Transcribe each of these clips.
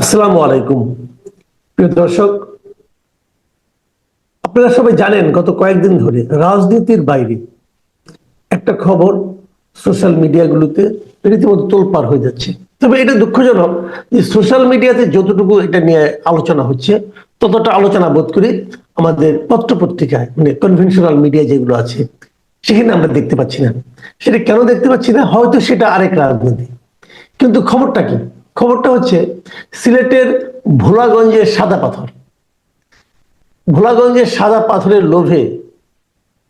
আসসালামু আলাইকুম প্রিয় দর্শক, আপনারা সবাই জানেন গত কয়েকদিন ধরে রাজনীতির বাইরে একটা খবর সোশ্যাল মিডিয়াগুলোতে রীতিমতো তোলপাড় হয়ে যাচ্ছে। তবে এটা দুঃখজনক যে সোশ্যাল মিডিয়াতে যতটুকু এটা নিয়ে আলোচনা হচ্ছে ততটা আলোচনা বোধ করি আমাদের পত্রপত্রিকায় মানে কনভেনশনাল মিডিয়া যেগুলো আছে সেখানে আমরা দেখতে পাচ্ছি না। সেটা কেন দেখতে পাচ্ছি না? হয়তো সেটা আরেক রাজনীতি, কিন্তু খবরটা কি? খবরটা হচ্ছে সিলেটের ভোলাগঞ্জের সাদা পাথর। ভোলাগঞ্জের সাদা পাথরের লোভে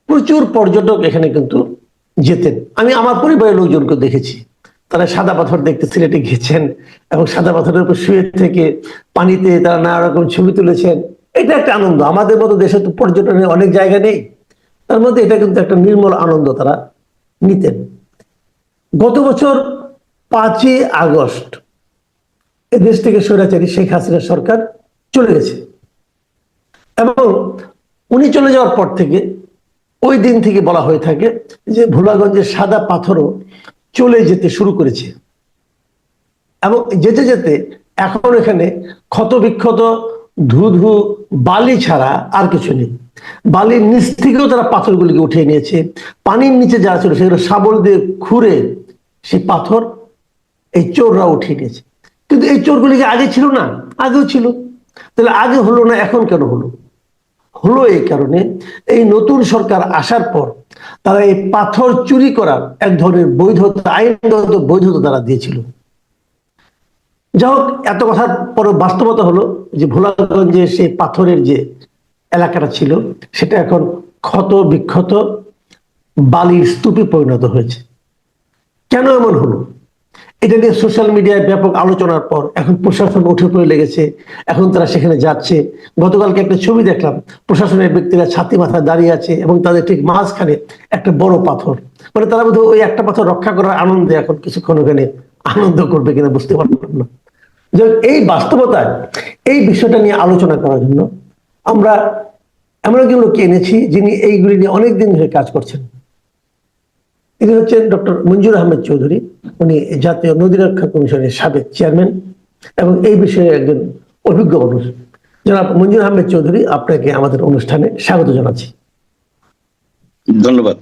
প্রচুর পর্যটক এখানে কিন্তু যেতেন। আমি আমার পরিবারের লোকজনকে দেখেছি, তারা সাদা পাথর দেখতে সিলেটে গেছেন এবং সাদা পাথরের উপর শুয়ে থেকে পানিতে তারা নানা রকম ছবি তুলেছেন। এটা একটা আনন্দ। আমাদের মতো দেশে তো পর্যটনের অনেক জায়গা নেই, তার মধ্যে এটা কিন্তু একটা নির্মল আনন্দ তারা নিতেন। গত বছর 5ই আগস্ট এদেশ থেকে স্বৈরাচারী শেখ হাসিনা সরকার চলে গেছে এবং উনি চলে যাওয়ার পর থেকে ওই দিন থেকে বলা হয়ে থাকে যে ভোলাগঞ্জের সাদা পাথরও চলে যেতে শুরু করেছে এবং যেতে যেতে এখন এখানে ক্ষতবিক্ষত ধু বালি ছাড়া আর কিছু নেই। বালির নিচ থেকেও তারা পাথরগুলিকে উঠিয়ে নিয়েছে। পানির নিচে যা ছিল সেগুলো শাবল দিয়ে খুঁড়ে সেই পাথর এই চোররা উঠিয়ে নিয়েছে। কিন্তু এই চোরগুলিকে আগে ছিল না? আগেও ছিল। তাহলে আগে হলো না, এখন কেন হলো? হলো এই কারণে, এই নতুন সরকার আসার পর তারা এই পাথর চুরি করার এক ধরনের বৈধতা, আইনগত বৈধতা তারা দিয়েছিল। যাই হোক, এত কথার পর বাস্তবতা হলো যে ভোলাগঞ্জে সেই পাথরের যে এলাকাটা ছিল সেটা এখন ক্ষত বিক্ষত বালির স্তূপে পরিণত হয়েছে। কেন এমন হলো? এটা নিয়ে সোশ্যাল মিডিয়ায় ব্যাপক আলোচনার পর এখন প্রশাসন উঠে পড়ে লেগেছে। এখন তারা সেখানে যাচ্ছে। গতকালকে একটা ছবি দেখলাম, প্রশাসনের ব্যক্তিরা ছাতি মাথায় দাঁড়িয়ে আছে এবং তাদের ঠিক মাঝখানে একটা বড় পাথর। মানে তারা বোধহয় ওই একটা পাথর রক্ষা করার আনন্দে এখন কিছুক্ষণ ওখানে আনন্দ করবে কিনা বুঝতে পারলাম না। এই বাস্তবতায় এই বিষয়টা নিয়ে আলোচনা করার জন্য আমরা এমন একজন লোককে এনেছি যিনি এইগুলি নিয়ে অনেকদিন ধরে কাজ করছেন। তিনি হচ্ছেন ডক্টর মঞ্জুর আহমেদ চৌধুরী। উনি জাতীয় নদী রক্ষা কমিশনের সাবেক চেয়ারম্যান এবং এই বিষয়ে একজন অভিজ্ঞ মানুষ। জনাব মঞ্জুর আহমেদ চৌধুরী, আপনাকে আমাদের অনুষ্ঠানে স্বাগত জানাচ্ছি। ধন্যবাদ।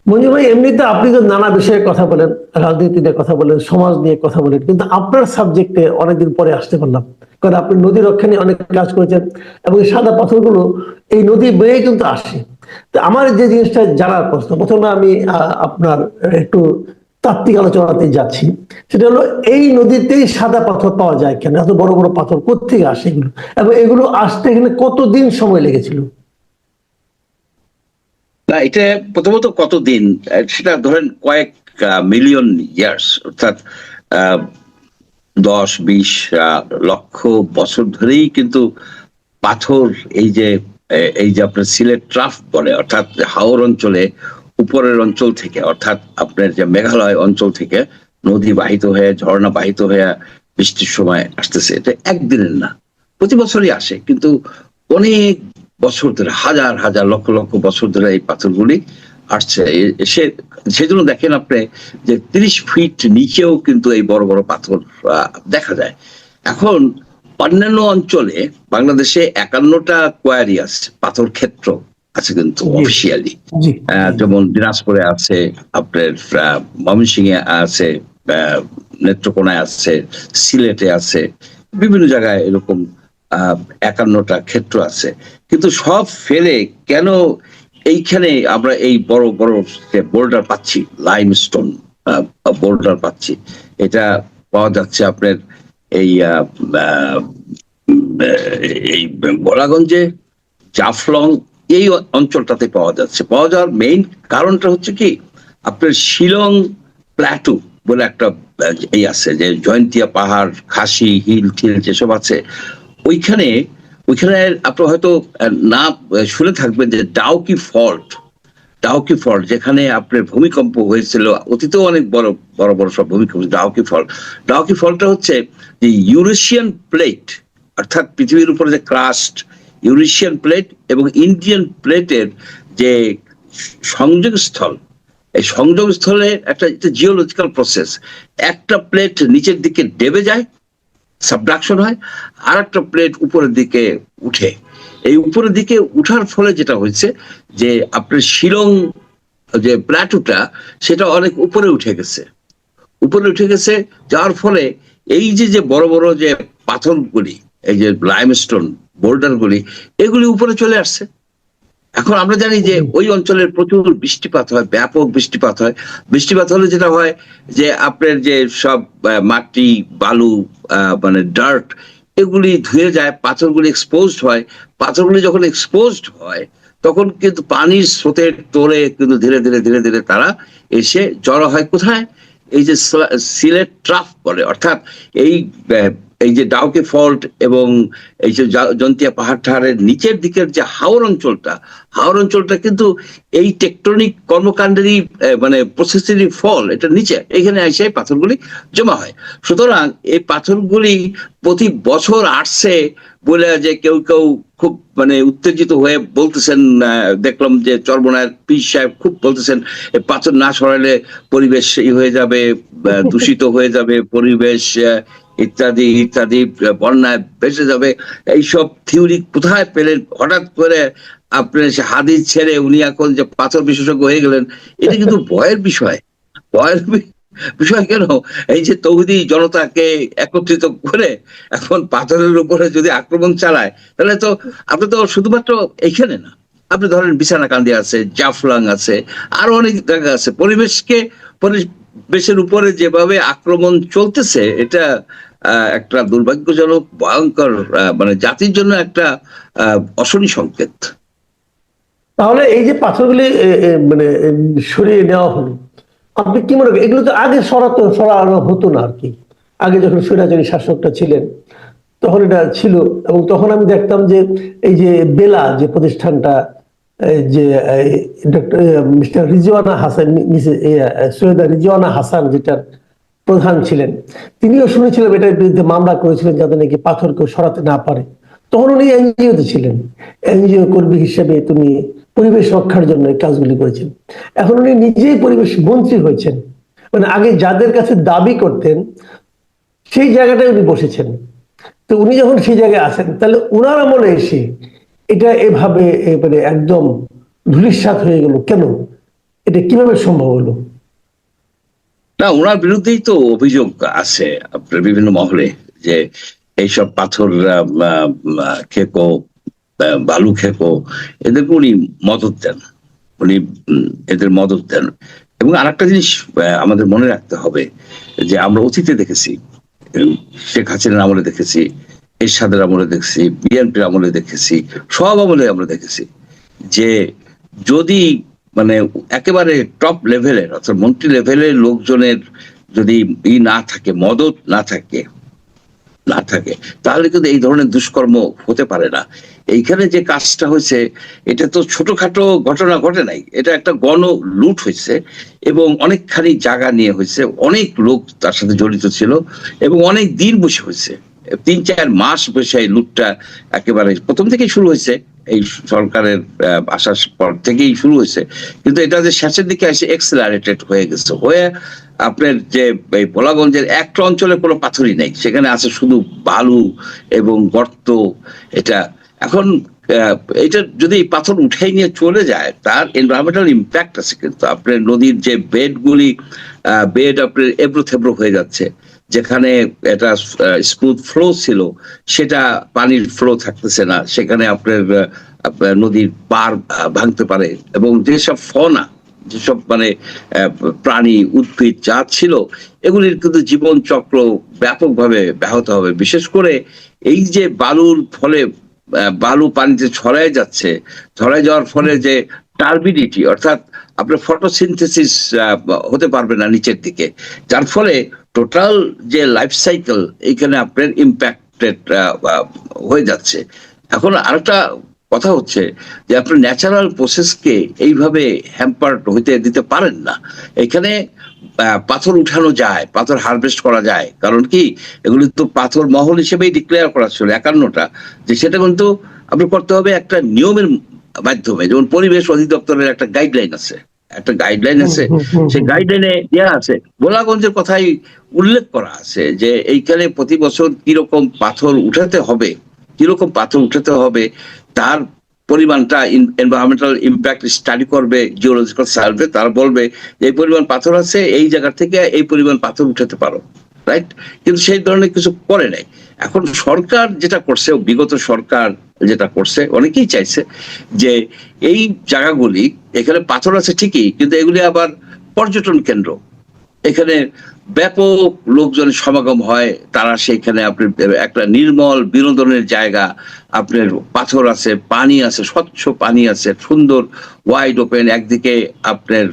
মঞ্জুর ভাই, এমনিতে আপনি তো নানা বিষয়ে কথা বলেন, রাজনীতি নিয়ে কথা বলেন, সমাজ নিয়ে কথা বলেন, কিন্তু আপনার সাবজেক্টে অনেকদিন পরে আসতে পারলাম, কারণ আপনি নদী রক্ষা নিয়ে অনেক কাজ করেছেন এবং এই সাদা পাথরগুলো এই নদী বেয়ে কিন্তু আসে। তো আমার যে জিনিসটা জানার প্রশ্ন, প্রথমে আমি আপনার একটু তাত্ত্বিক আলোচনাতে যাচ্ছি। সেটা হলো, এই নদীতেই সাদা পাথর পাওয়া যায় কেন? এত বড় বড় পাথর কোত্থেকে আসে এগুলো, এবং এগুলো আসতে এখানে কতদিন সময় লেগেছিল? না, এটা প্রথমত কতদিন, সেটা ধরেন কয়েক মিলিয়ন ইয়ার্স, অর্থাৎ 10-20 লক্ষ বছর ধরেই কিন্তু পাথর এই যে আপনার সিলেট ট্রাফ বলে, অর্থাৎ হাওর অঞ্চলে উপরের অঞ্চল থেকে, অর্থাৎ আপনার যে মেঘালয় অঞ্চল থেকে নদী বাহিত হয়ে, ঝর্ণা বাহিত হয়ে বৃষ্টির সময় আসতেছে। এটা একদিনের না, প্রতি বছরই আসে, কিন্তু অনেক বছর ধরে, হাজার হাজার লক্ষ লক্ষ বছর ধরে এই পাথরগুলি আসছে। সেজন্য দেখেন আপনি যে 30 ফিট নিচেও কিন্তু এই বড় বড় পাথর দেখা যায়। এখন অন্যান্য অঞ্চলে বাংলাদেশে 51টা কোয়ারি আছে, পাথর ক্ষেত্র আছে কিন্তু অফিসিয়ালি। যেমন দিনাজপুরে আছে, আপনার ময়মনসিংহে আছে, নেত্রকোনায় আছে, সিলেটে আছে, বিভিন্ন জায়গায় এরকম 51টা ক্ষেত্র আছে। কিন্তু সব ফেলে কেন এইখানে আমরা এই বড় বড় বোল্ডার পাচ্ছি, লাইমস্টোন বোল্ডার পাচ্ছি? এটা পাওয়া যাচ্ছে আপনার এই এই ভোলাগঞ্জে, জাফলং, এই অঞ্চলটাতে পাওয়া যাচ্ছে। পাওয়া যাওয়ার মেইন কারণটা হচ্ছে কি, আপনার শিলং প্ল্যাটু বলে একটা এই আছে, যে জয়ন্তিয়া পাহাড়, খাসি হিল টিল যেসব আছে, ওইখানে আপনার হয়তো না শুনে থাকবেন যে ডাউকি ফল্ট, যেখানে আপনার ভূমিকম্প হয়েছিল অতীতেও, অনেক বড় বড় বড় সব ভূমিকম্প। ডাউকি ফল্টটা হচ্ছে যে ইউরেশিয়ান প্লেট, অর্থাৎ পৃথিবীর উপরে যে ক্রাস্ট, ইউরেশিয়ান প্লেট এবং ইন্ডিয়ান প্লেটের যে সংযোগস্থল, এই সংযোগস্থলে একটা জিওলজিক্যাল প্রসেস। একটা প্লেট নিচের দিকে দেবে যায়, সাবডাকশন হয়, আর একটা প্লেট উপরের দিকে উঠে। এই উপরের দিকে উঠার ফলে যেটা হয়েছে যে আপনার শিলং যে প্ল্যাটুটা সেটা অনেক উপরে উঠে গেছে, উপরে উঠে গেছে, যার ফলে এই যে যে বড় বড় যে পাথরগুলি, এই যে লাইমস্টোন বোল্ডার গুলি, এগুলি উপরে চলে আসছে। এখন আমরা জানি যে ওই অঞ্চলের প্রচুর বৃষ্টিপাত হয়, ব্যাপক বৃষ্টিপাত হয়। বৃষ্টিপাত হলে যেটা হয় যে আপনার যে সব মাটি বালু মানে ডার্ট এগুলি ধুয়ে যায়, পাথরগুলি এক্সপোজড হয়। পাথরগুলি যখন এক্সপোজড হয় তখন কিন্তু পানির স্রোতের তোড়ে কিন্তু ধীরে ধীরে ধীরে ধীরে তারা এসে জড়ো হয় কোথায়, এই যে সিলেট ট্রাফ বলে, অর্থাৎ এই এই যে ডাউকে ফল্ট এবং এই যে জন্তিয়া পাহাড়ের নিচের দিকের যে হাওর অঞ্চলটা কিন্তু এই টেকটনিক কর্মকাণ্ডেরই মানে প্রসেসেরই ফল। এটা নিচে এখানে এসে পাথরগুলি জমা হয়। সুতরাং এই পাথরগুলি প্রতি বছর আসছে বলে যে কেউ কেউ খুব মানে উত্তেজিত হয়ে বলতেছেন, দেখলাম যে চরমনায়ের পীর সাহেব খুব বলতেছেন পাথর না সরাইলে পরিবেশ হয়ে যাবে, দূষিত হয়ে যাবে পরিবেশ ইত্যাদি ইত্যাদি, বন্যায় ভেসে যাবে। এইসব থিওরি কোথায় পেলেন হঠাৎ করে? আপনার সে হাদিস ছেড়ে উনি এখন যে পাথর বিশেষজ্ঞ হয়ে গেলেন, এটা কিন্তু ভয়ের বিষয়। ভয়ের বিষয় কেন? এই যে তৌহিদি জনতাকে একত্রিত করে এখন পাথরের উপরে যদি আক্রমণ চালায়, তাহলে তো আপনি তো শুধুমাত্র এইখানে না, আপনি ধরেন বিছানাকান্দি আছে, জাফলং আছে, আরো অনেক জায়গা আছে। পরিবেশের উপরে যেভাবে আক্রমণ চলতেছে, এটা একটা দুর্ভাগ্যজনক ভয়ঙ্কর মানে জাতির জন্য একটা অশনি সংকেত। তাহলে এই যে পাথরগুলি মানে সরিয়ে নেওয়া হলো, আপনি কি মনে করেন এগুলো তো আগে সরানো হতো না আর কি? আগে যখন স্বৈরাচারী শাসকটা ছিলেন তখন এটা ছিল, এবং তখন আমি দেখতাম যে এই যে বেলা যে প্রতিষ্ঠানটা, যে ডক্টর মিস্টার রিজওয়ানা হাসান, সৈয়দা রিজওয়ানা হাসান যেটার প্রধান ছিলেন, তিনিও শুনেছিলাম এটার বিরুদ্ধে মামলা করেছিলেন যাতে নাকি পাথর কেউ সরাতে না পারে। তখন উনি এনজিওতে ছিলেন, এনজিও কর্মী হিসেবে তিনি পরিবেশ রক্ষার জন্য এই কাজগুলি করেছেন। এখন উনি নিজেই পরিবেশ মন্ত্রী হয়েছেন, মানে আগে যাদের কাছে দাবি করতেন সেই জায়গাটায় উনি বসেছেন। তো উনি যখন সেই জায়গায় আছেন, তাহলে উনার আমলে এসে এটা এভাবে মানে একদম ধূলিসাৎ হয়ে গেল কেন? এটা কিভাবে সম্ভব হলো? না, ওনার বিরুদ্ধেই তো অভিযোগ আছে আপনার বিভিন্ন মহলে যে এইসব পাথর খেকো, বালু খেকো, এদেরকে উনি মদত দেন, উনি এদের মদত দেন। এবং আরেকটা জিনিস আমাদের মনে রাখতে হবে যে আমরা অতীতে দেখেছি, শেখ হাসিনার আমলে দেখেছি, এরশাদের আমলে দেখেছি, বিএনপির আমলে দেখেছি, সব আমলে আমরা দেখেছি যে যদি মানে একেবারে টপ লেভেলের অর্থাৎ মন্ত্রী লেভেলের লোকজনের যদি না থাকে, মদত না থাকে তাহলে কিন্তু এই ধরনের দুষ্কর্ম হতে পারে না। এইখানে যে কাজটা হয়েছে এটা তো ছোটখাটো ঘটনা ঘটে নাই, এটা একটা গণ লুট হয়েছে এবং অনেকখানি জায়গা নিয়ে হয়েছে, অনেক লোক তার সাথে জড়িত ছিল এবং অনেক দিন বসে হয়েছে, 3-4 মাস বসে এই লুটটা একেবারে প্রথম থেকেই শুরু হয়েছে, এই সরকারের আসার পর থেকেই শুরু হয়েছে। কিন্তু এটা যে শেষের দিকে এসে এক্সেলারেটেড হয়ে গেছে, হয়ে আপনার যে এই ভোলাগঞ্জের একটা অঞ্চলে কোনো পাথরই নেই, সেখানে আছে শুধু বালু এবং গর্ত। এটা এখন এটা যদি পাথর উঠাই নিয়ে চলে যায় তার এনভায়রনমেন্টাল ইম্প্যাক্ট আছে, কিন্তু আপনার নদীর যে বেড আপনার এবড়ো থেবড়ো হয়ে যাচ্ছে, যেখানে এটা স্মুথ ফ্লো ছিল সেটা পানির ফ্লো থাকতেছে না, সেখানে আপনার নদীর পার ভাঙতে পারে এবং যেসব ফনা, যেসব মানে প্রাণী উদ্ভিদ যা ছিল এগুলির কিন্তু জীবন চক্র ব্যাপকভাবে ব্যাহত হবে। বিশেষ করে এই যে বালুর ফলে বালু পানিতে ছড়ায় যাওয়ার ফলে যে টার্বিডিটি, অর্থাৎ আপনার ফটোসিনথেসিস হতে পারবে না নিচের দিকে, যার ফলে টোটাল যে লাইফ সাইকেল এইখানে আপনার ইম্প্যাক্টেড হয়ে যাচ্ছে। এখন আরেকটা কথা হচ্ছে যে আপনার ন্যাচারাল প্রসেসকে এইভাবে হ্যাম্পার হইতে দিতে পারেন না। এখানে পাথর উঠানো যায়, পাথর হারভেস্ট করা যায়, কারণ কি এগুলি তো পাথর মহল হিসেবেই ডিক্লেয়ার করা ছিল 51টা, যে সেটা কিন্তু আপনার করতে হবে একটা নিয়মের মাধ্যমে, যেমন পরিবেশ অধিদপ্তরের একটা গাইডলাইন আছে, একটা গাইডলাইন আছে, সেই গাইডলাইনে দেওয়া আছে, গোলাগঞ্জের কথাই উল্লেখ করা আছে যে এইখানে প্রতি বছর কিরকম পাথর উঠাতে হবে তার পরিমাণটা এনভায়রনমেন্টাল ইম্প্যাক্ট স্টাডি করবে জিওলজিক্যাল সার্ভে, তারা বলবে এই পরিমাণ পাথর আছে, এই জায়গা থেকে এই পরিমাণ পাথর উঠাতে পারো, রাইট? কিন্তু সেই ধরনের কিছু করে নাই। এখন সরকার যেটা করছে, বিগত সরকার যেটা করছে, অনেকেই চাইছে যে এই জায়গাগুলি, এখানে পাথর আছে ঠিকই, কিন্তু এগুলি আবার পর্যটন কেন্দ্র, এখানে ব্যাপক লোকজনের সমাগম হয়, তারা সেখানে আপনার একটা নির্মল বিনোদনের জায়গা, আপনার পাথর আছে, পানি আছে, স্বচ্ছ পানি আছে, সুন্দর ওয়াইড ওপেন, একদিকে আপনার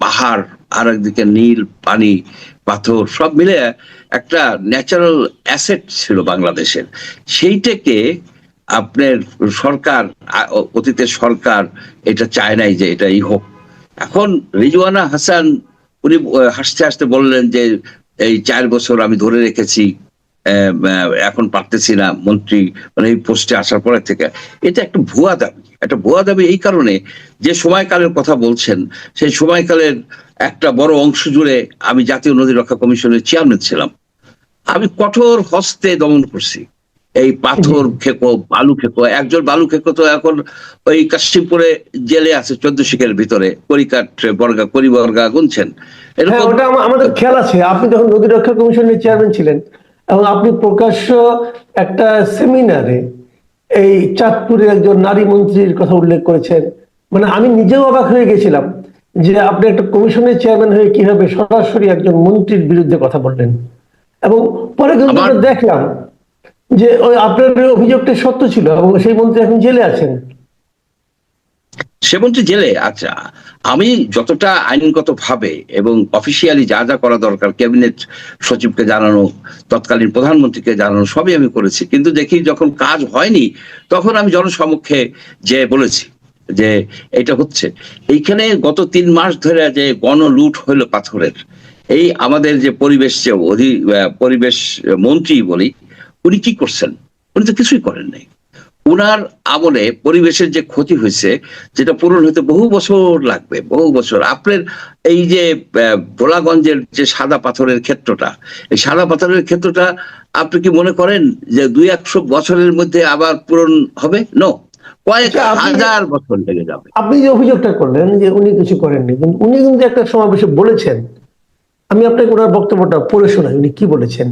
পাহাড় আর একদিকে নীল পানি, পাথর, সব মিলে একটা ন্যাচারাল অ্যাসেট ছিল বাংলাদেশের। সেইটাকে আপনার সরকার, অতীতের সরকার এটা চায় নাই যে এটাই হোক। এখন রিজওয়ানা হাসান উনি হাসতে হাসতে বললেন যে এই 4 বছর আমি ধরে রেখেছি, এখন পারতেছি না মন্ত্রী, মানে এই পোস্টে আসার পরে থেকে। এটা একটা ভুয়া দাবি এই কারণে যে সময়কালের কথা বলছেন, সেই সময়কালের একটা বড় অংশ জুড়ে আমি জাতীয় নদী রক্ষা কমিশনের চেয়ারম্যান ছিলাম, আমি কঠোর হস্তে দমন করছি এই পাথর খেকো, বালু খেকো। একজন বালু খেকো তো এখন ওই কাশিমপুরে জেলে আছে 14 শিখের ভিতরে, করিবর্গা গুনছেন। ওটা আমাদের খেয়াল আছে। আপনি যখন নদী রক্ষা কমিশনের চেয়ারম্যান ছিলেন এবং আপনি প্রকাশ্য একটা সেমিনারে এই চাঁদপুরের একজন নারী মন্ত্রীর কথা উল্লেখ করেছেন, মানে আমি নিজেও অবাক হয়ে গেছিলাম যে আপনি একটা কমিশনের চেয়ারম্যান হয়ে কিভাবে সরাসরি একজন মন্ত্রীর বিরুদ্ধে কথা বললেন। এবং পরে কিন্তু আমরা দেখলাম যে ওই আপনার অভিযোগটা সত্য ছিল এবং সেই মন্ত্রী এখন জেলে আছেন। সে মন্ত্রী জেলে, আচ্ছা, আমি যতটা আইনগত ভাবে এবং অফিসিয়ালি যা যা করা দরকার, ক্যাবিনেট সচিবকে জানানো, তৎকালীন প্রধানমন্ত্রীকে জানানো, সবই আমি করেছি। কিন্তু দেখি যখন কাজ হয়নি, তখন আমি জনসমক্ষে যে বলেছি যে এটা হচ্ছে। এইখানে গত 3 মাস ধরে যে গণলুট হইলো পাথরের, এই আমাদের যে পরিবেশ, যে পরিবেশ মন্ত্রী বলি, উনি কি করছেন? উনি তো কিছুই করেন নাই। উনার আমলে পরিবেশের যে ক্ষতি হয়েছে, যেটা পূরণ হতে বহু বছর লাগবে, বহু বছর। আপনার এই যে ভোলাগঞ্জের যে সাদা পাথরের ক্ষেত্রটা, এই সাদা পাথরের ক্ষেত্রটা আপনি কি মনে করেন যে 200 বছরের মধ্যে আবার পূরণ হবে? নো, কয়েক হাজার বছর লেগে যাবে। আপনি যে অভিযোগটা করলেন যে উনি কিছু করেননি, কিন্তু উনি কিন্তু একটা সমাবেশে বলেছেন, আমি আপনাকে ওনার বক্তব্যটা পড়ে শোনাই। উনি কি বলেছেন?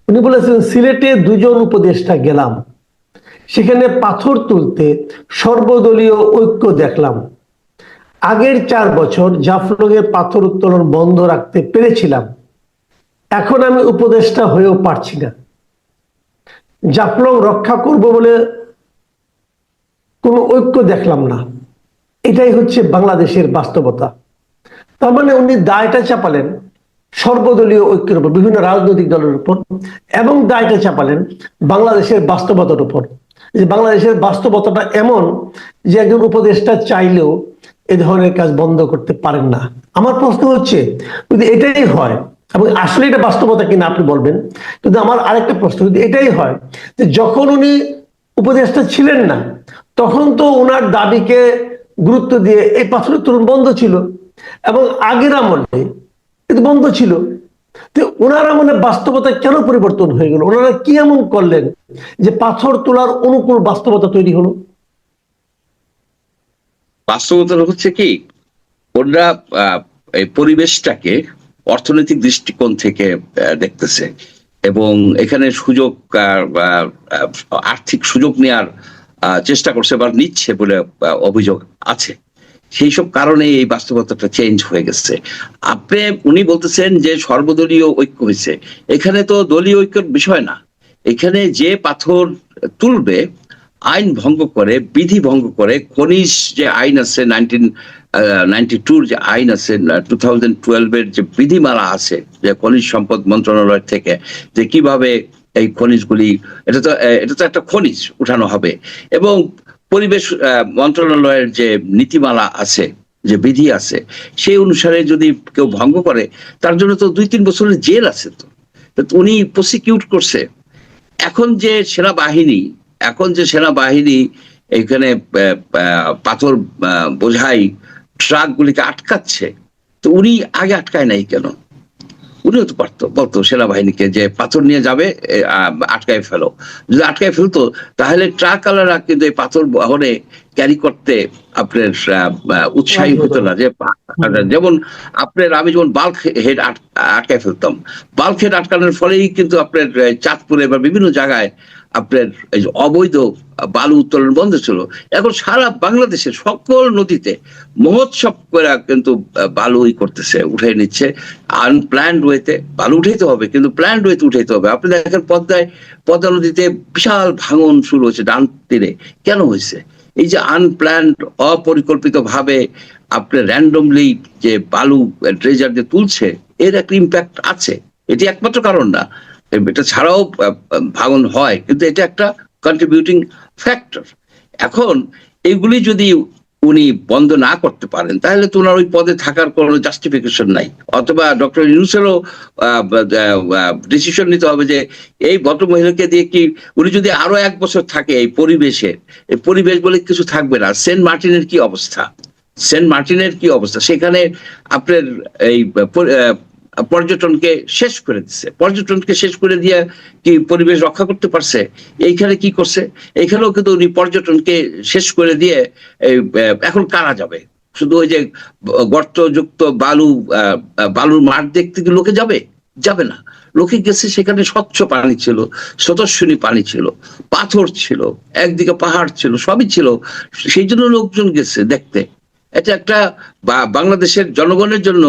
উনি বলেছেন, সিলেটে 2 জন উপদেষ্টা গেলাম, সেখানে পাথর তুলতে সর্বদলীয় ঐক্য দেখলাম। আগের 4 বছর জাফলংয়ে পাথর উত্তোলন বন্ধ রাখতে পেরেছিলাম, এখন আমি উপদেষ্টা হয়েও পারছি না। জাফলং রক্ষা করব বলে কোনো ঐক্য দেখলাম না। এটাই হচ্ছে বাংলাদেশের বাস্তবতা। তার মানে উনি দায়টা চাপালেন সর্বদলীয় ঐক্যের উপর, বিভিন্ন রাজনৈতিক দলের উপর, এবং দায়টা চাপালেন বাংলাদেশের বাস্তবতার উপর। যে বাংলাদেশের বাস্তবতাটা এমন যে একজন উপদেষ্টা চাইলেও এ ধরনের কাজ বন্ধ করতে পারেন না। আমার প্রশ্ন হচ্ছে, যদি এটাই হয়, এবং আসলে এটা বাস্তবতা কিনা আপনি বলবেন, কিন্তু আমার আরেকটা প্রশ্ন, যদি এটাই হয় যে যখন উনি উপদেষ্টা ছিলেন না, তখন তো ওনার দাবিকে গুরুত্ব দিয়ে এই পাথর উত্তোলন বন্ধ ছিল, এবং আগের আমলে কিন্তু বন্ধ ছিল। তো ওনারা মানে বাস্তবতা কেন পরিবর্তন হয়ে গেল? ওনারা কি এমন করলেন যে পাথর তোলার অনুকূল বাস্তবতা তৈরি হলো? বাস্তবতা হচ্ছে কি, ওরা এই পরিবেশটাকে অর্থনৈতিক দৃষ্টিকোণ থেকে দেখতেছে, এবং এখানে সুযোগ, আর্থিক সুযোগ নেওয়ার চেষ্টা করছে বা নিচ্ছে বলে অভিযোগ আছে। সেই সব কারণে এই বাস্তবতাটা চেঞ্জ হয়ে গেছে। উনি বলতেছেন যে সর্বদলীয় ঐক্য হয়েছে, এখানে তো দলীয় ঐক্যের বিষয় না। এখানে যে পাথর তুলবে আইন ভঙ্গ করে, বিধি ভঙ্গ করে, খনিজ যে আইন আছে 1992 যে আইন আছে, 2012-এর যে বিধিমালা আছে, যে খনিজ সম্পদ মন্ত্রণালয় থেকে যে কিভাবে এই খনিজগুলি, এটা তো একটা খনিজ উঠানো হবে, এবং পরিবেশ মন্ত্রণালয়ের যে নীতিমালা আছে, যে বিধি আছে, সেই অনুসারে যদি কেউ ভঙ্গ করে, তার জন্য তো 2-3 বছরের জেল আছে। তো উনি প্রসিকিউট করছে। এখন যে সেনাবাহিনী এখানে পাথর বোঝাই ট্রাকগুলিকে আটকাচ্ছে, তো উনি আগে আটকায় নাই কেন? উনিও তো পারতো, বলতো সেনাবাহিনীকে যে পাথর নিয়ে যাবে, আটকায় ফেলো। যদি আটকায় ফেলতো তাহলে ট্রাক আলারা কিন্তু এই পাথর বহনে ক্যারি করতে আপনার উৎসাহী হতো না। যে যেমন আপনার আমি যেমন বাল্ক হেড আটকায় ফেলতাম, বাল্ক হেড আটকানোর ফলেই কিন্তু আপনার চাঁদপুরে বা বিভিন্ন জায়গায় আপনার এই যে অবৈধ বালু উত্তোলন বন্ধ ছিল। এখন সারা বাংলাদেশের সকল নদীতে মহোৎসব করে কিন্তু বালু করতেছে, উঠে নিচ্ছে আনপ্ল্যান্ড ওয়েতে। বালু উঠাইতে হবে, কিন্তু প্ল্যান্ড ওয়েতে উঠাইতে হবে। আপনি দেখেন পদ্মা নদীতে বিশাল ভাঙন শুরু হয়েছে ডান তীরে। কেন হয়েছে? এই যে আনপ্ল্যান্ড, অপরিকল্পিত ভাবে আপনার র্যান্ডমলি যে বালু ড্রেজার দিয়ে তুলছে, এর একটা ইম্প্যাক্ট আছে। এটি একমাত্র কারণ না, এটা ছাড়াও ভাঙন হয়, কিন্তু এটা একটা কন্ট্রিবিউটিং ফ্যাক্টর। এখন এগুলি যদি উনি বন্ধ না করতে পারেন তাহলে তো ওনার ওই পদে থাকার কোনো জাস্টিফিকেশন নাই। অথবা ডক্টর ইউনূসেরও ডিসিশন নিতে হবে যে এই ভদ্রমহিলাকে দিয়ে কি উনি যদি আরো 1 বছর থাকে এই পরিবেশের, এই পরিবেশ বলে কিছু থাকবে না। সেন্ট মার্টিনের কি অবস্থা, সেন্ট মার্টিনের কি অবস্থা, সেখানে আপনার এই পর্যটনকে শেষ করে দিচ্ছে। পর্যটনকে শেষ করে দিয়ে কি পরিবেশ রক্ষা করতে পারছে? এইখানে কি করছে? এইখানেও কিন্তু উনি পর্যটনকে শেষ করে দিয়ে এখন কারা যাবে? শুধু ওই যে গর্তযুক্ত বালুর মাঠ দেখতে কি লোকে যাবে? যাবে না। লোকে গেছে, সেখানে স্বচ্ছ পানি ছিল, স্রোতস্বিনী পানি ছিল, পাথর ছিল, একদিকে পাহাড় ছিল, সবই ছিল। সেই জন্য লোকজন গেছে দেখতে। এটা একটা বাংলাদেশের জনগণের জন্য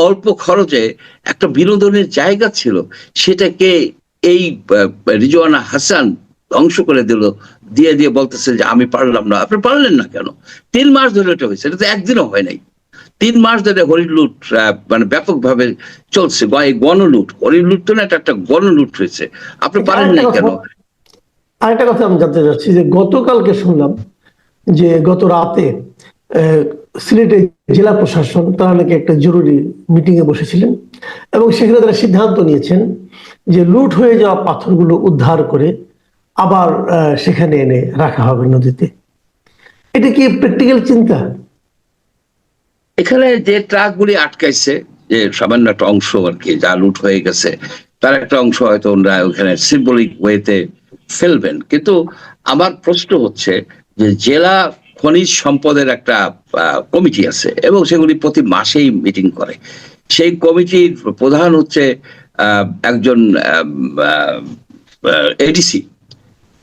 অল্প খরচে একটা বিনোদনের জায়গা ছিল, সেটাকে এই রিজওয়ানা হাসান ধ্বংস করে দিল, দিয়ে দিয়ে বলতেছে যে আমি পারলাম না। আপনি পারলেন না কেন? 3 মাস ধরে এটা হয়েছে, এটা তো একদিনও হয় নাই। 3 মাস ধরে হরিণ লুট মানে ব্যাপকভাবে চলছে। গণলুট, হরিণ লুট তো না, এটা একটা গণলুট হয়েছে। আপনি পারেন নাই কেন? আরেকটা কথা আমি জানতে চাচ্ছি যে গতকালকে শুনলাম যে গত রাতে সিলেটের জেলা প্রশাসন তারা নাকি একটা জরুরি মিটিং এ বসেছিলেন এবং সেখানে তারা সিদ্ধান্ত নিয়েছেন যে লুট হয়ে যাওয়া পাথরগুলো উদ্ধার করে আবার সেখানে এনে রাখা হবে নদীতে। এটা কি প্র্যাকটিক্যাল চিন্তা? এখানে যে ট্রাকগুলি আটকাইছে, যে সামান্য একটা অংশ আর কি যা লুট হয়ে গেছে, তার একটা অংশ হয়তো ওনারা ওখানে সিম্বলিক ওয়েতে ফেলবেন। কিন্তু আমার প্রশ্ন হচ্ছে যে জেলা খনিজ সম্পদের একটা কমিটি আছে এবং সেগুলি প্রতি মাসেই মিটিং করে। সেই কমিটির প্রধান হচ্ছে একজন এডিসি,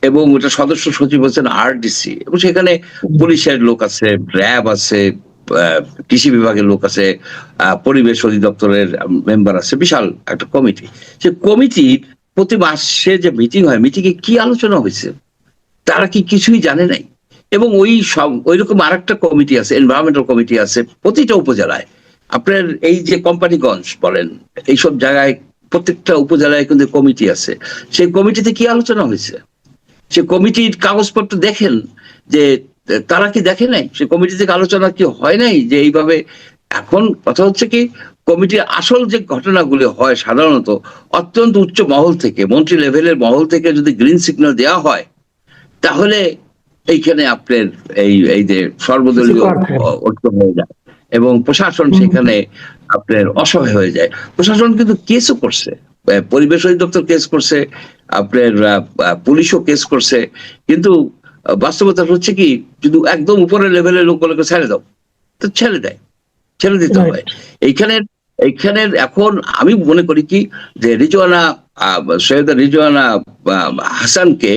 এবং ওটা সদস্য সচিব হচ্ছেন আরডিসি, এবং সেখানে পুলিশের লোক আছে, র্যাব আছে, কৃষি বিভাগের লোক আছে, পরিবেশ অধিদপ্তরের মেম্বার আছে, বিশাল একটা কমিটি। সে কমিটির প্রতি মাসে যে মিটিং হয়, মিটিংয়ে কি আলোচনা হয়েছে তারা কি কিছুই জানে নাই। এবং ওইরকম আরেকটা কমিটি আছে, এনভায়রনমেন্টাল কমিটি আছে প্রতিটা উপজেলায়। আপনার এই যে কোম্পানিগঞ্জ বলেন, এইসব জায়গায় প্রত্যেকটা উপজেলায় কিন্তু কমিটি আছে। সেই কমিটিতে কি আলোচনা হয়েছে? সে কমিটির কাগজপত্র দেখেন যে তারা কি দেখে নাই? সে কমিটি থেকে আলোচনা কি হয় নাই যে এইভাবে? এখন কথা হচ্ছে কি, কমিটির আসল যে ঘটনাগুলি হয় সাধারণত অত্যন্ত উচ্চ মহল থেকে, মন্ত্রী লেভেলের মহল থেকে যদি গ্রিন সিগন্যাল দেওয়া হয়, তাহলে এইখানে আপনার এই যে সর্বদলীয় ঐক্য হয়ে যায় এবং প্রশাসন সেখানে আপনার অসহায় হয়ে যায়। প্রশাসন কিন্তু কেসও করছে, পরিবেশ অধিদপ্তর কেস করছে, আপনার পুলিশও কেস করছে, কিন্তু বাস্তবতা হচ্ছে কি, যদি একদম উপরের লেভেলের লোকগুলোকে ছেড়ে দাও, তো ছেড়ে দেয়, ছেড়ে দিতে হয়। এইখানের এখন আমি মনে করি কি যে সৈয়দা রিজওয়ানা হাসানকে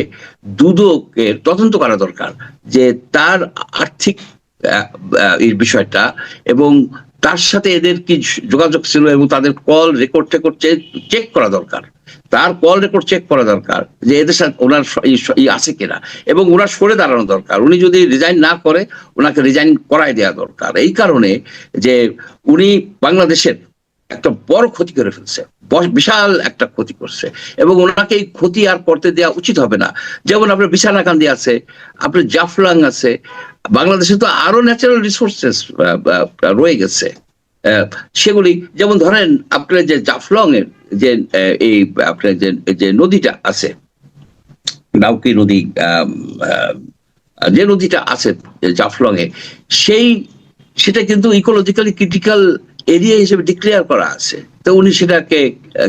দুদকে তদন্ত করা দরকার, যে তার আর্থিক এই বিষয়টা এবং তার সাথে এদের কি যোগাযোগ ছিল, এবং তাদের কল রেকর্ড চেক করা দরকার। তার কল রেকর্ড চেক করা দরকার যে এদের সাথে ওনার আছে কিনা, এবং ওনার সরে দাঁড়ানো দরকার। উনি যদি রিজাইন না করে, ওনাকে রিজাইন করাই দেওয়া দরকার। এই কারণে যে উনি বাংলাদেশের একটা বড় ক্ষতি করে ফেলছে, বিশাল একটা ক্ষতি করছে, এবং ওনাকে এই ক্ষতি আর করতে দেওয়া উচিত হবে না। যেমন আপনার বিছানাকান্দি আছে, আপনার জাফলং আছে, বাংলাদেশে তো আরো ন্যাচারাল রিসোর্সেস রয়ে গেছে। সেগুলি যেমন ধরেন আপনার যে জাফলং এর যে এই আপনার যে নদীটা আছে, ডাউকি নদী, যে নদীটা আছে জাফলং এ, সেই সেটা কিন্তু ইকোলজিক্যালি ক্রিটিক্যাল এরিয়া হিসেবে ডিক্লেয়ার করা আছে। তো উনি সেটাকে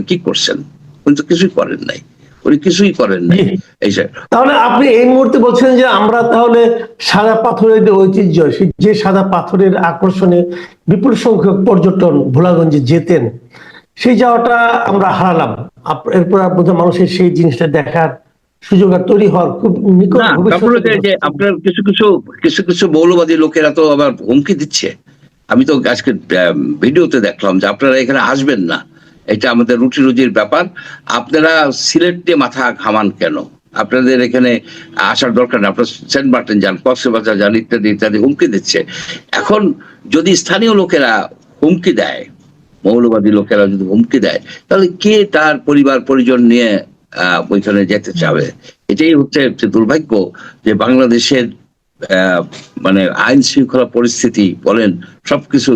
কি করছেন? উনি তো কিছুই করেন নাই, উনি কিছুই করেন নাই। এই তাহলে আপনি এই মুহূর্তে বলছেন যে আমরা তাহলে সাদা পাথরের যে ঐতিহ্য, যে সাদা পাথরের আকর্ষণে বিপুল সংখ্যক পর্যটন ভোলাগঞ্জে যেতেন, সেই যাওয়াটা আমরা হারালাম। এরপর বোধহয় মানুষের সেই জিনিসটা দেখার সুযোগ আর তৈরি হওয়ার খুব নিকট না, তারপরে যে আপনার কিছু কিছু মৌলবাদী লোকেরা তো আবার হুমকি দিচ্ছে। আমি তো আজকে ভিডিওতে দেখলাম যে আপনারা এখানে আসবেন না, এটা আমাদের রুটি রুজির ব্যাপার, আপনারা সিলেট দিয়ে মাথা ঘামান কেন, আপনাদের এখানে আসার দরকার না, আপনারা সেন্ট মার্টিন যান, কক্সবাজার যান, ইত্যাদি ইত্যাদি হুমকি দিচ্ছে। এখন যদি স্থানীয় লোকেরা হুমকি দেয়, মৌলবাদী লোকেরা যদি হুমকি দেয়, তাহলে কে তার পরিবার পরিজন নিয়ে ওইখানে যেতে চাবে? এটাই হচ্ছে দুর্ভাগ্য যে বাংলাদেশের মানে আইন শৃঙ্খলা পরিস্থিতি বলেন, সবকিছু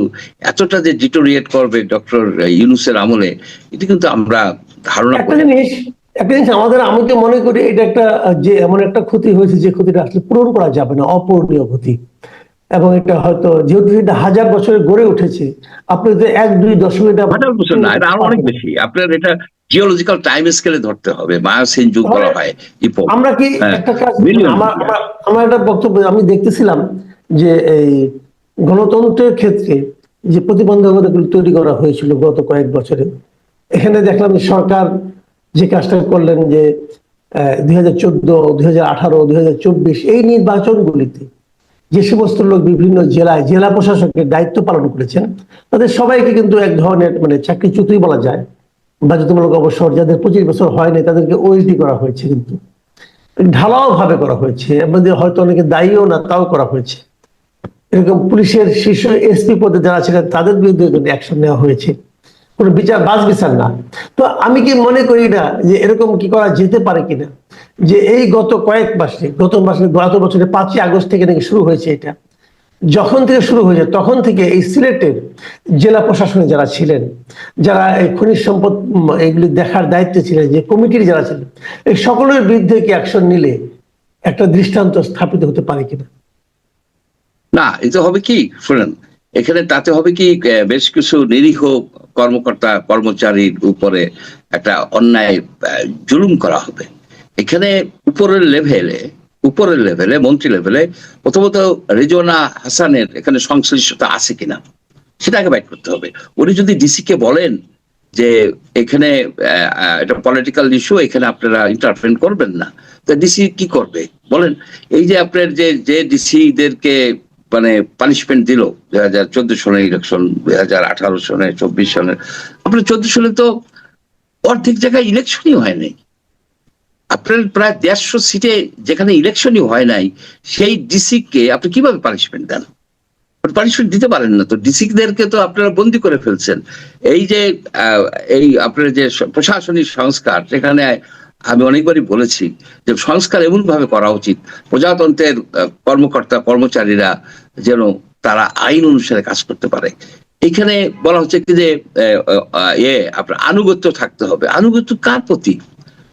এতটা যে ডিটোরিয়েট করবে ডক্টর ইউনূসের আমলে, এটা কিন্তু আমরা ধারণা একটা জিনিস আমাদের, আমি তো মনে করি এটা একটা যে এমন একটা ক্ষতি হয়েছে যে ক্ষতিটা আসলে পূরণ করা যাবে না, অপূরণীয় ক্ষতি। এবং এটা হয়তো যেহেতু এটা 1000 বছরে গড়ে উঠেছে, আপনি যে 1-2 দশক এটা 1000 বছর না, এটা আরো অনেক বেশি। আপনার এটা জিওলজিক্যাল টাইম স্কেলে ধরতে হবে, মায়াসিন যুগ বলা হয়। আমরা কি একটা কাজ, আমার একটা বক্তব্য, আমি দেখতেছিলাম যে এই গণতন্ত্রের ক্ষেত্রে যে প্রতিবন্ধকতাগুলো তৈরি করা হয়েছিল গত কয়েক বছরে, এখানে দেখলাম সরকার যে কাজটা করলেন যে 2014, 2018, 2024 এই নির্বাচনগুলিতে যে সমস্ত লোক বিভিন্ন জেলায় জেলা প্রশাসকের দায়িত্ব পালন করেছেন, তাদের সবাইকে কিন্তু এক ধরনের মানে চাকরিচ্যুতই বলা যায়, বাধ্যতামূলক অবসর, যাদের 25 বছর হয়নি তাদেরকে ওএসডি করা হয়েছে, কিন্তু ঢালাও ভাবে করা হয়েছে, আমাদের হয়তো অনেকে দায়ীও না, তাও করা হয়েছে। এরকম পুলিশের শীর্ষ এসপি পদে যারা ছিলেন তাদের বিরুদ্ধে অ্যাকশন নেওয়া হয়েছে, কোনো বিচার বাস বিচার না। তো আমি কি মনে করি না যে এরকম কি করা যেতে পারে কিনা, যে এই গত কয়েক মাসে, গত বছরের 5ই আগস্ট থেকে নাকি শুরু হয়েছে, এটা যখন থেকে শুরু হয়েছে তখন থেকে এই সিলেটের জেলা প্রশাসনে যারা ছিলেন, যারা এই খনিজ সম্পদ এগুলি দেখার দায়িত্বে ছিলেন, যে কমিটির যারা ছিলেন, এই সকলের বিরুদ্ধে কি অ্যাকশন নিলে একটা দৃষ্টান্ত স্থাপিত হতে পারে কিনা? না, এটা হবে কি শুনেন, এখানে তাতে হবে কি, বেশ কিছু নিরীহ কর্মকর্তা কর্মচারীর উপরে একটা অন্যায় জুলুম করা হবে। এখানে উপরের লেভেলে মন্ত্রী লেভেলে প্রথমত রিজওয়ানা হাসানের এখানে সংশ্লিষ্টতা আছে কিনা সেটা আগে বাইর করতে হবে। উনি যদি ডিসি কে বলেন যে এখানে এটা পলিটিক্যাল ইস্যু, এখানে আপনারা ইন্টারফেন করবেন না, তো ডিসি কি করবে বলেন? এই যে আপনার যে ডিসিদেরকে মানে পানিশমেন্ট দিল 2014 সনের ইলেকশন, 2018 সনে, 24 সনের, আপনার 14 সালে তো অর্ধেক জায়গায় ইলেকশনই হয় নাই। আপনার প্রায় 150 সিটে যেখানে ইলেকশনই হয় নাই, সেই ডিসি কে আপনি কিভাবে পানিশমেন্ট দেন? পানিশমেন্ট দিতে পারেন না। তো ডিসিদেরকে তো আপনারা বন্দি করে ফেলছেন। এই যে এই আপনার যে প্রশাসনিক সংস্কার, সেখানে আমি অনেকবারই বলেছি যে সংস্কার এমন ভাবে করা উচিত, প্রজাতন্ত্রের কর্মকর্তা কর্মচারীরা যেন তারা আইন অনুসারে কাজ করতে পারে। এখানে বলা হচ্ছে কি যে আপনার আনুগত্য থাকতে হবে। আনুগত্য কার প্রতি?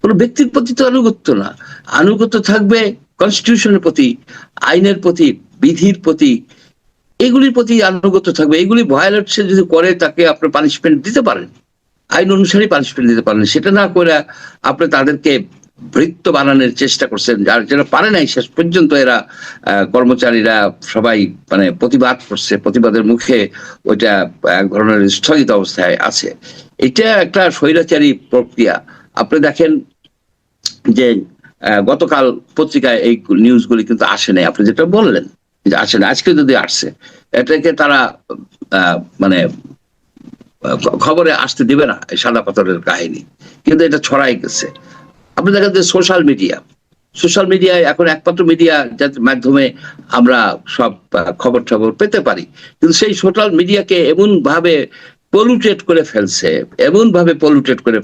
কোনো ব্যক্তির প্রতি তো আনুগত্য না, আনুগত্য থাকবে কনস্টিটিউশনের প্রতি, আইনের প্রতি, বিধির প্রতি, এগুলির প্রতি আনুগত্য থাকবে। এগুলি ভায়োলেট সে যদি করে, তাকে আপনি পানিশমেন্ট দিতে পারেন, আইন অনুসারে পানিশমেন্ট দিতে পারেন। সেটা না করে আপনি তাদেরকে ভৃত্য বানানোর চেষ্টা করছেন, যারা পারে নাই শেষ পর্যন্ত এরা কর্মচারীরা সবাই মানে প্রতিবাদ করছে, প্রতিবাদের মুখে ওইটা এক ধরনের স্থগিত অবস্থায় আছে। এটা একটা স্বৈরাচারী প্রক্রিয়া। আপনি দেখেন যে গতকাল পত্রিকায় এই নিউজগুলি কিন্তু আসে নাই, আপনি যেটা বললেন যে আসে না, আজকে যদি আসছে এটাকে তারা মানে খবরে আসতে দিবে না, সাদা পাথরের কাহিনী, কিন্তু এটা ছড়াই গেছে। আপনি দেখেন যে সোশ্যাল মিডিয়ায় এখন একমাত্র মিডিয়া যার মাধ্যমে আমরা সব খবর টবর পেতে পারি, কিন্তু সেই সোশ্যাল মিডিয়াকে এমন ভাবে পলিউটেড করে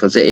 ফেলছে